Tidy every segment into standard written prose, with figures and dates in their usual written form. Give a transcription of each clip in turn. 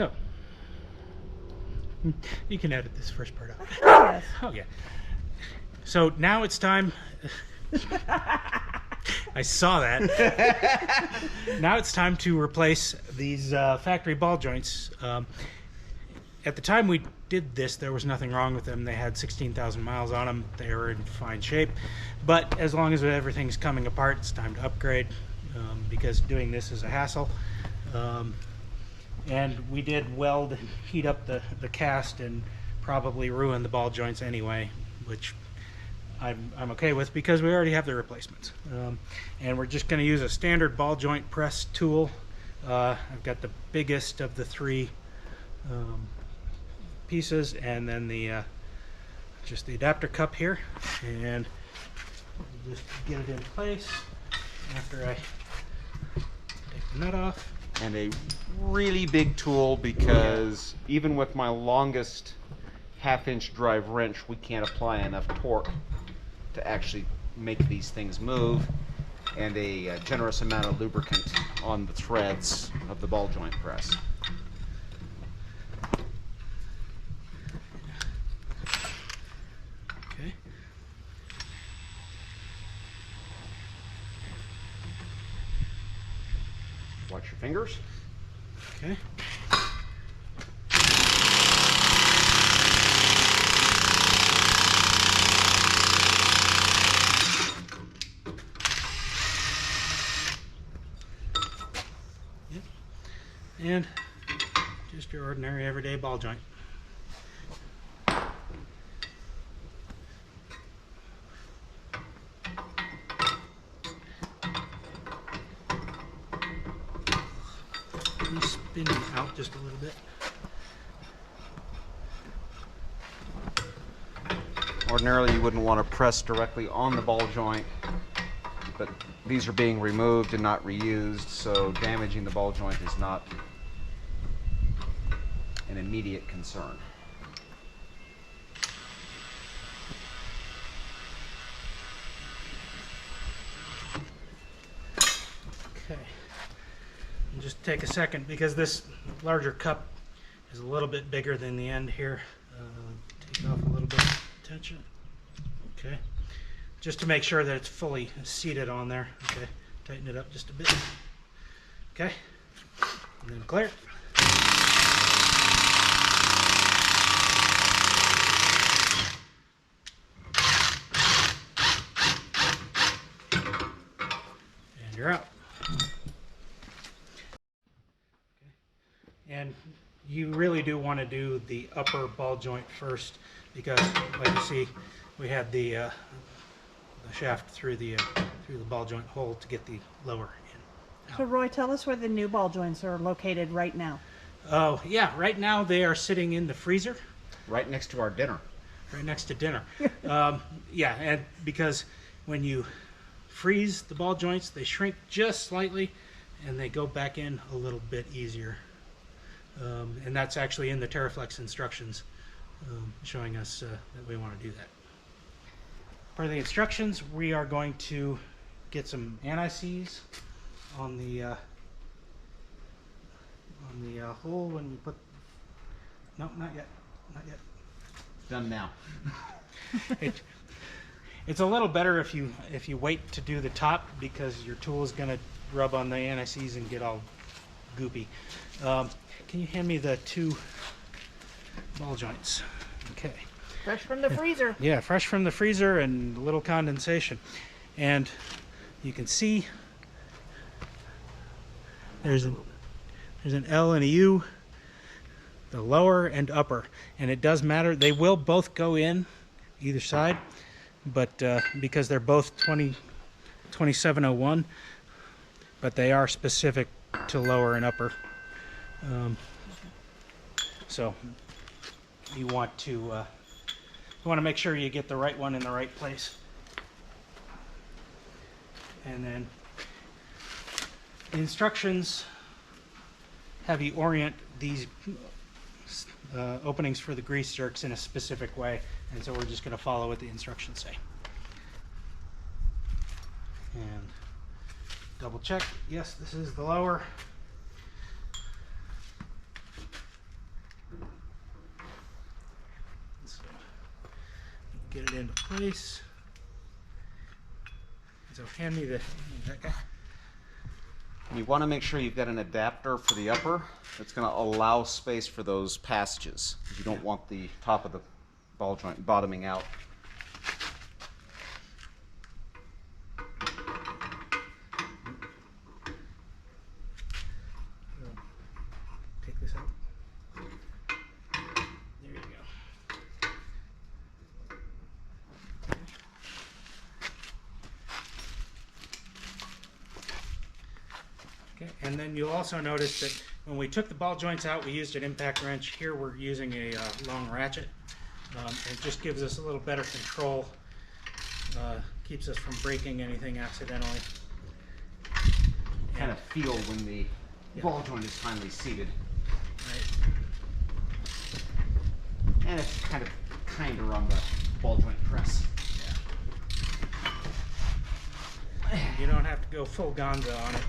So, you can edit this first part out. Yes. Oh yeah. So now it's time. I saw that. Now it's time to replace these factory ball joints. At the time we did this, there was nothing wrong with them. They had 16,000 miles on them. They were in fine shape. But as long as everything's coming apart, it's time to upgrade, because doing this is a hassle. And we did weld, heat up the cast and probably ruin the ball joints anyway, which I'm okay with because we already have the replacements. And we're just going to use a standard ball joint press tool. I've got the biggest of the three pieces, and then the just the adapter cup here, and just get it in place after I take the nut off. And a really big tool, because even with my longest half-inch drive wrench, we can't apply enough torque to actually make these things move, and a generous amount of lubricant on the threads of the ball joint press. Okay. Watch your fingers. Okay. Yep. And just your ordinary everyday ball joint. Spin it out just a little bit. Ordinarily you wouldn't want to press directly on the ball joint, but these are being removed and not reused, so damaging the ball joint is not an immediate concern. Okay. And just take a second, because this larger cup is a little bit bigger than the end here. Take off a little bit of tension. Okay. Just to make sure that it's fully seated on there. Okay. Tighten it up just a bit. Okay. And then clear. And you're out. And you really do want to do the upper ball joint first, because, like you see, we had the shaft through the ball joint hole to get the lower in. So Roy, tell us where the new ball joints are located right now. Oh yeah, right now they are sitting in the freezer, Right next to our dinner. right next to dinner. Yeah, and because when you freeze the ball joints, they shrink just slightly, and they go back in a little bit easier. And that's actually in the Teraflex instructions, showing us that we want to do that. For the instructions, we are going to get some anti-seize on the hole when we put. No, not yet, not yet. Done now. It's a little better if you wait to do the top, because your tool is going to rub on the anti-seize and get all goopy. Can you hand me the two ball joints? Okay. Fresh from the freezer. Yeah, fresh from the freezer and a little condensation. And you can see there's an L and a U, the lower and upper. And it does matter. They will both go in either side, but because they're both 2701, but they are specific to lower and upper. So you want to make sure you get the right one in the right place. And then the instructions have you orient these openings for the grease jerks in a specific way, and so we're just going to follow what the instructions say. And double check, yes, this is the lower. get it into place. So hand me that guy. You want to make sure you've got an adapter for the upper that's going to allow space for those passages. You don't want the top of the ball joint bottoming out. Take this out. There you go. Okay, and then you'll also notice that when we took the ball joints out, we used an impact wrench. Here we're using a long ratchet. It just gives us a little better control, keeps us from breaking anything accidentally. Kind of feel when the ball joint is finally seated. Right. And it's kind of kinder on the ball joint press. You don't have to go full gonzo on it.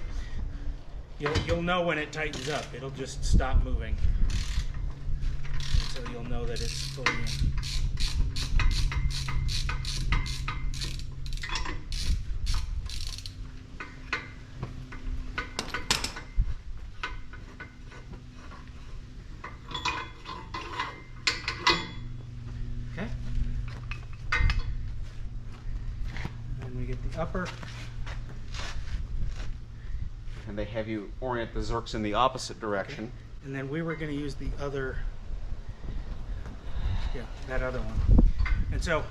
You'll know when it tightens up. It'll just stop moving. And so you'll know that it's fully in. Okay. And then we get the upper. And they have you orient the Zerks in the opposite direction. And then we were going to use the other, that other one. And so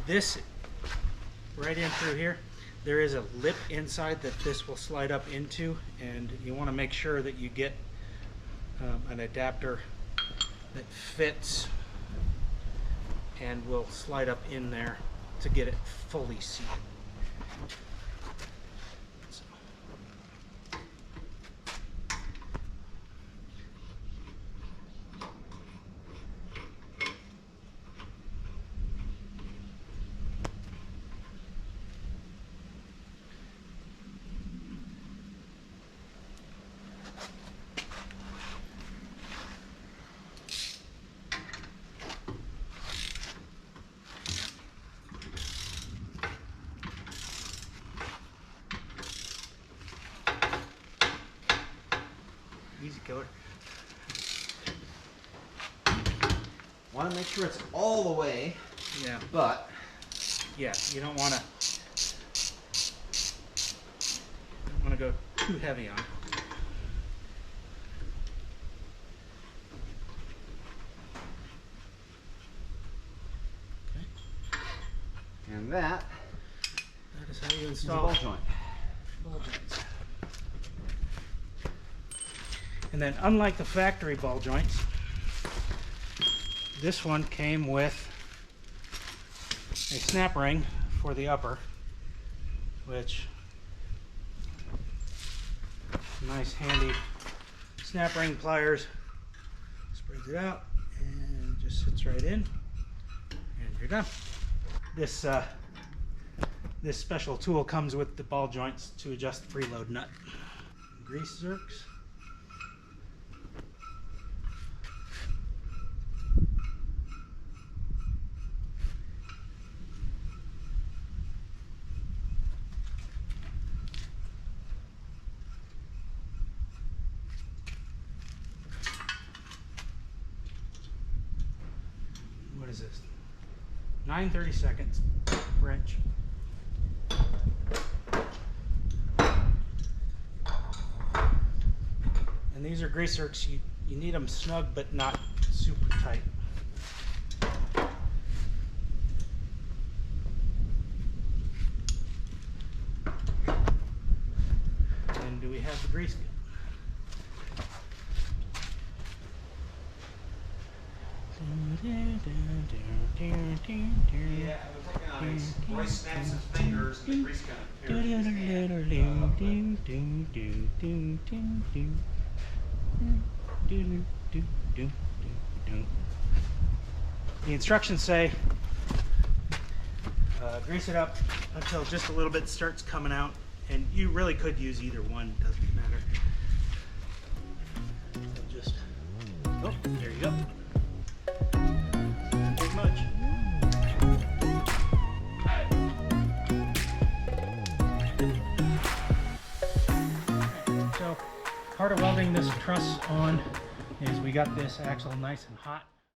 this, right in through here, there is a lip inside that this will slide up into, and you want to make sure that you get an adapter that fits and will slide up in there to get it fully seated. Easy killer. Want to make sure it's all the way, Yeah. but Yeah, you don't want to go too heavy on it. Okay. and that That is how you is a install ball joint. ball joints. And then, unlike the factory ball joints, this one came with a snap ring for the upper, which nice handy snap ring pliers. Spreads it out and just sits right in, and you're done. This this special tool comes with the ball joints to adjust the preload nut. Grease Zerks. What is this? 9/32 wrench. And these are grease zerks. You need them snug but not super tight. And do we have the grease gun? Yeah, I was looking on Roy snaps his fingers and the grease kind of appears in his hand. The instructions say grease it up until just a little bit starts coming out, and you really could use either one, doesn't matter. So just, oh, there you go. Not much. part of welding this truss on is we got this axle nice and hot.